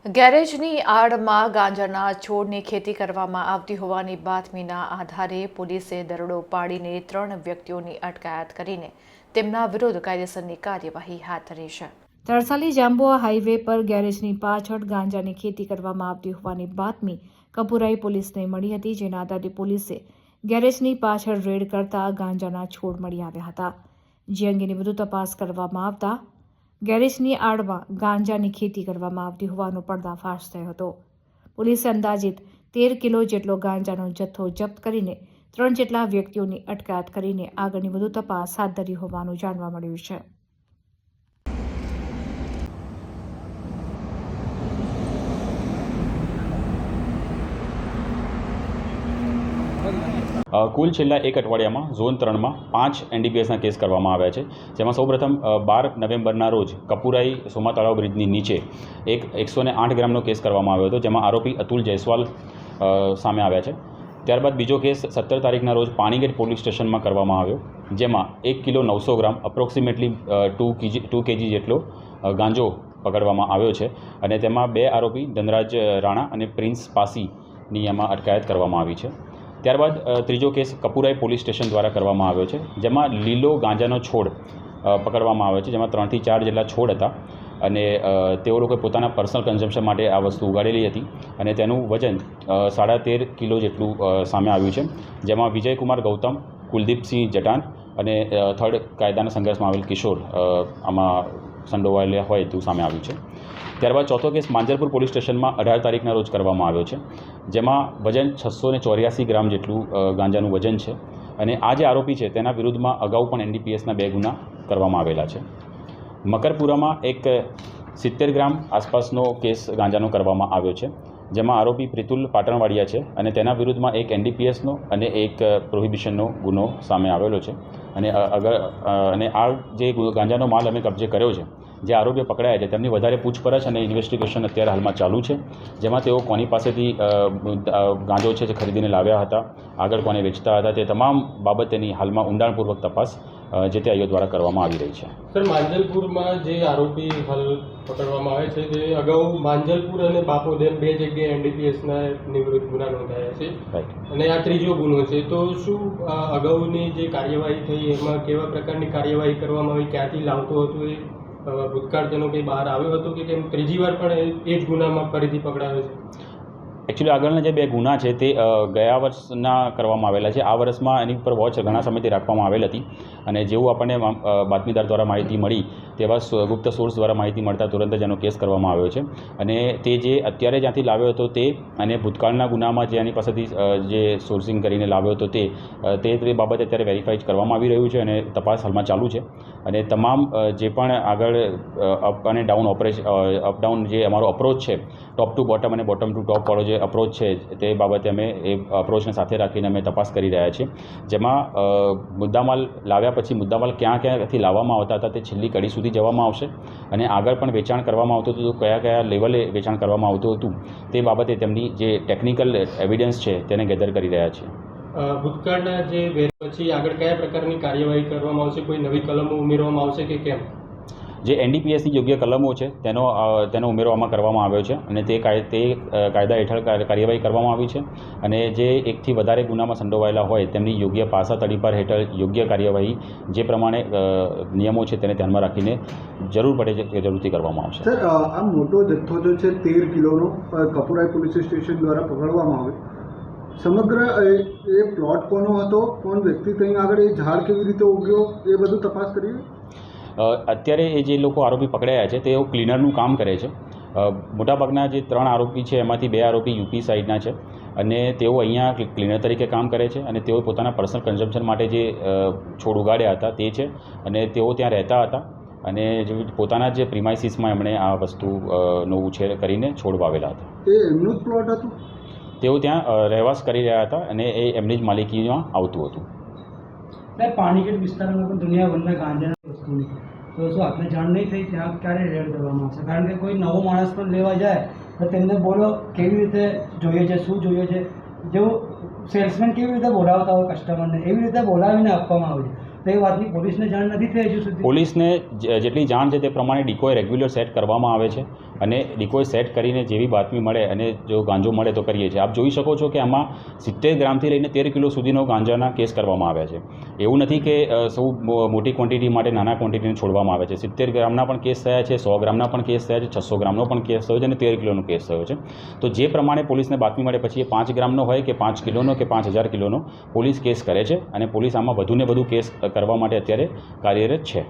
ગેરેજની આડમાં ગાંજાના છોડની ખેતી કરવામાં આવતી હોવાની બાતમીના આધારે પોલીસે દરોડો પાડીને 3 વ્યક્તિઓની અટકાયત કરીને તેમના વિરુદ્ધ કાયદેસરની કાર્યવાહી હાથ ધરી છે। તરસાલી જાંબુઆ હાઈવે પર ગેરેજની પાછળ ગાંજાની ખેતી કરવામાં આવતી હોવાની બાતમી કપુરાઈ પોલીસને મળી હતી, જેના આધારે પોલીસે ગેરેજની પાછળ રેડ કરતા ગાંજાના છોડ મળી આવ્યા હતા, જે અંગેની વધુ તપાસ કરવામાં આવતા ગેરેજની આડમાં ગાંજાની ખેતી કરવામાં આવતી હોવાનો પર્દાફાશ થયો હતો। પોલીસે અંદાજિત 13 કિલો જેટલો ગાંજાનો જથ્થો જપ્ત કરીને 3 જેટલા વ્યક્તિઓની અટકાયત કરીને આગળની વધુ તપાસ હાથ ધરી હોવાનું જાણવા મળ્યું છે। કુલ છેલ્લા એક અઠવાડિયામાં ઝોન 3માં 5 NDPSના કેસ કરવામાં આવ્યા છે, જેમાં સૌપ્રથમ 12 નવેમ્બરના રોજ કપુરાઈ સોમા તળાવ બ્રિજની નીચે એક 108 ગ્રામનો કેસ કરવામાં આવ્યો હતો, જેમાં આરોપી અતુલ જયસ્વાલ સામે આવ્યા છે। ત્યારબાદ બીજો કેસ 17 તારીખના રોજ પાણીગેટ પોલીસ સ્ટેશનમાં કરવામાં આવ્યો, જેમાં 1 કિલો 900 ગ્રામ અપ્રોક્સિમેટલી 2 kg જેટલો ગાંજો પકડવામાં આવ્યો છે અને તેમાં 2 આરોપી ધનરાજ રાણા અને પ્રિન્સ પાસીની એમાં અટકાયત કરવામાં આવી છે। ત્યારબાદ ત્રીજો કેસ કપુરાઈ પોલીસ સ્ટેશન દ્વારા કરવામાં આવ્યો છે, જેમાં લીલો ગાંજાનો છોડ પકડવામાં આવ્યો છે, જેમાં 3 થી 4 જેટલા છોડ હતા અને તેઓ લોકોએ પોતાના પર્સનલ કન્ઝમ્પશન માટે આ વસ્તુ ઉગાડેલી હતી અને તેનું વજન 13.5 કિલો જેટલું સામે આવ્યું છે, જેમાં વિજયકુમાર ગૌતમ, કુલદીપસિંહ જટાન અને થર્ડ કાયદાના સંઘર્ષમાં આવેલ કિશોર આમાં સંડોવાયેલા હોય તેવું સામે આવ્યું છે। ત્યારબાદ ચોથો કેસ માંજલપુર પોલીસ સ્ટેશનમાં 18 તારીખના રોજ કરવામાં આવ્યો છે, જેમાં વજન 684 ગ્રામ જેટલું ગાંજાનું વજન છે અને આ જે આરોપી છે તેના વિરુદ્ધમાં અગાઉ પણ NDPSના 2 ગુના કરવામાં આવેલા છે। મકરપુરામાં એક 70 ગ્રામ આસપાસનો કેસ ગાંજાનો કરવામાં આવ્યો છે, જેમાં આરોપી પ્રિતુલ પાટણવાડિયા છે અને તેના વિરુદ્ધમાં એક NDPSનો અને એક પ્રોહિબિશનનો ગુનો સામે આવેલો છે અને આ જે ગાંજાનો માલ અમે કબજે કર્યો છે, જે આરોપીઓ પકડાયા છે તેમની વધારે પૂછપરછ અને ઇન્વેસ્ટિગેશન અત્યારે હાલમાં ચાલુ છે, જેમાં તેઓ કોની પાસેથી ગાંજો છે જે ખરીદીને લાવ્યા હતા, આગળ કોને વેચતા હતા, તે તમામ બાબતેની હાલમાં ઊંડાણપૂર્વક તપાસ જે તે આઈઓ દ્વારા કરવામાં આવી રહી છે। સર, માંજલપુરમાં જે આરોપી હાલ પકડવામાં આવે છે તે અગાઉ માંજલપુર અને બાપોદ એમ 2 જગ્યાએ NDPSના વિરુદ્ધ ગુના નોંધાયા છે અને આ ત્રીજો ગુનો છે, તો શું અગાઉની જે કાર્યવાહી થઈ એમાં કેવા પ્રકારની કાર્યવાહી કરવામાં આવી, ક્યાંથી લાવતો હતો, એ ભૂતકાળ તેનો કંઈ બહાર આવ્યો હતો કે કેમ ત્રીજી વાર પણ એ જ ગુનામાં ફરીથી પકડાયો છે? એકચ્યુઅલી આગળના જે 2 ગુના છે તે ગયા વર્ષના કરવામાં આવેલા છે। આ વર્ષમાં એની ઉપર વોચ ઘણા સમયથી રાખવામાં આવેલ હતી અને જેવું આપણને બાતમીદાર દ્વારા માહિતી મળી તેવા ગુપ્ત સોર્સ દ્વારા માહિતી મળતા તુરંત જ એનો કેસ કરવામાં આવ્યો છે અને તે જે અત્યારે જ્યાંથી લાવ્યો હતો તે અને ભૂતકાળના ગુનામાં જે એની પાસેથી જે સોર્સિંગ કરીને લાવ્યો હતો તે બાબતે અત્યારે વેરીફાઈ કરવામાં આવી રહ્યું છે અને તપાસ હાલમાં ચાલુ છે અને તમામ જે પણ આગળ અપ અને ડાઉન અપડાઉન જે અમારો અપ્રોચ છે, ટોપ ટુ બોટમ અને બોટમ ટુ ટોપ વાળો જે અપ્રોચ છે તે બાબતે અમે એ અપ્રોચને સાથે રાખીને અમે તપાસ કરી રહ્યા છીએ, જેમાં મુદ્દામાલ લાવ્યા પછી મુદ્દામાલ ક્યાંથી લાવવામાં આવતા હતા તે છેલ્લી કડી સુધી જવામાં આવશે અને આગળ પણ વેચાણ કરવામાં આવતું હતું તો કયા લેવલે વેચાણ કરવામાં આવતું હતું તે બાબતે તેમની જે ટેકનિકલ એવિડન્સ છે તેને ગેધર કરી રહ્યા છીએ। ભૂતકાળના જે પછી આગળ કયા પ્રકારની કાર્યવાહી કરવામાં આવશે, કોઈ નવી કલમો ઉમેરવામાં આવશે કે કેમ? જે NDPSની યોગ્ય કલમો છે તેનો ઉમેરો આમાં કરવામાં આવ્યો છે અને તે કાયદા હેઠળ કાર્યવાહી કરવામાં આવી છે અને જે 1 થી વધારે ગુનામાં સંડોવાયેલા હોય તેમની યોગ્ય પાસા તડીપાર હેઠળ યોગ્ય કાર્યવાહી જે પ્રમાણે નિયમો છે તેને ધ્યાનમાં રાખીને જરૂર પડે છે તે જરૂરથી કરવામાં આવશે। સર, આ મોટો જથ્થો જો છે 13 કિલોનો કપુરાઈ પોલીસ સ્ટેશન દ્વારા પકડવામાં આવે, સમગ્ર એ પ્લોટ કોનો હતો, કોણ વ્યક્તિ ત્યાં આગળ, એ ઝાડ કેવી રીતે ઉગ્યો, એ બધું તપાસ કરીએ। અત્યારે એ જે લોકો આરોપી પકડાયા છે તેઓ ક્લીનરનું કામ કરે છે। મોટાભાગના જે 3 આરોપી છે એમાંથી 2 આરોપી યુપી સાઈડના છે અને તેઓ અહીંયા ક્લીનર તરીકે કામ કરે છે અને તેઓ પોતાના પર્સનલ કન્ઝમ્પશન માટે જે છોડ ઉગાડ્યા હતા તે છે અને તેઓ ત્યાં રહેતા હતા અને પોતાના જે પ્રિમાઇસીસમાં એમણે આ વસ્તુનો ઉછેર કરીને છોડ વાવેલા હતા। એ એમનું જ પ્લોટ હતું? તેઓ ત્યાં રહેવાસ કરી રહ્યા હતા અને એ એમની જ માલિકીમાં આવતું હતું। પાણીગેટ વિસ્તારમાં પણ દુનિયાભરના ગાંજાની વસ્તુની તો શું આપને જાણ નહીં થઈ, ત્યાં ક્યારે રેડ કરવામાં આવશે? કારણ કે કોઈ નવો માણસ પણ લેવા જાય તો તેમને બોલો કેવી રીતે જોઈએ છે, શું જોઈએ છે, જેવું સેલ્સમેન કેવી રીતે બોલાવતા હોય કસ્ટમરને એવી રીતે બોલાવીને આપવામાં આવે છે, તો એ વાતની પોલીસને જાણ નથી થઈ હજુ સુધી? પોલીસને જેટલી જાણ છે તે પ્રમાણે ડિકોય રેગ્યુલર સેટ કરવામાં આવે છે અને ડિકોય સેટ કરીને જેવી બાતમી મળે અને જો ગાંજો મળે તો કરીએ છીએ. આપ જોઈ શકો છો કે આમાં 70 ગ્રામથી લઈને 13 કિલો સુધીનો ગાંજાના કેસ કરવામાં આવ્યા છે. એવું નથી કે સૌ મોટી ક્વોન્ટિટી માટે નાના ક્વોન્ટિટીને છોડવામાં આવે છે. 70 ગ્રામના પણ કેસ થયા છે, 100 ગ્રામના પણ કેસ થયા છે, 600 ગ્રામનો પણ કેસ થયો છે અને 13 કિલોનો કેસ થયો છે. તો જે પ્રમાણે પોલીસને બાતમી મળે પછી એ 5 ગ્રામનો હોય કે 5 કિલોનો કે 5000 કિલોનો પોલીસ કેસ કરે છે અને પોલીસ આમાં વધુને વધુ કેસ કરવા માટે અત્યારે કાર્યરત છે.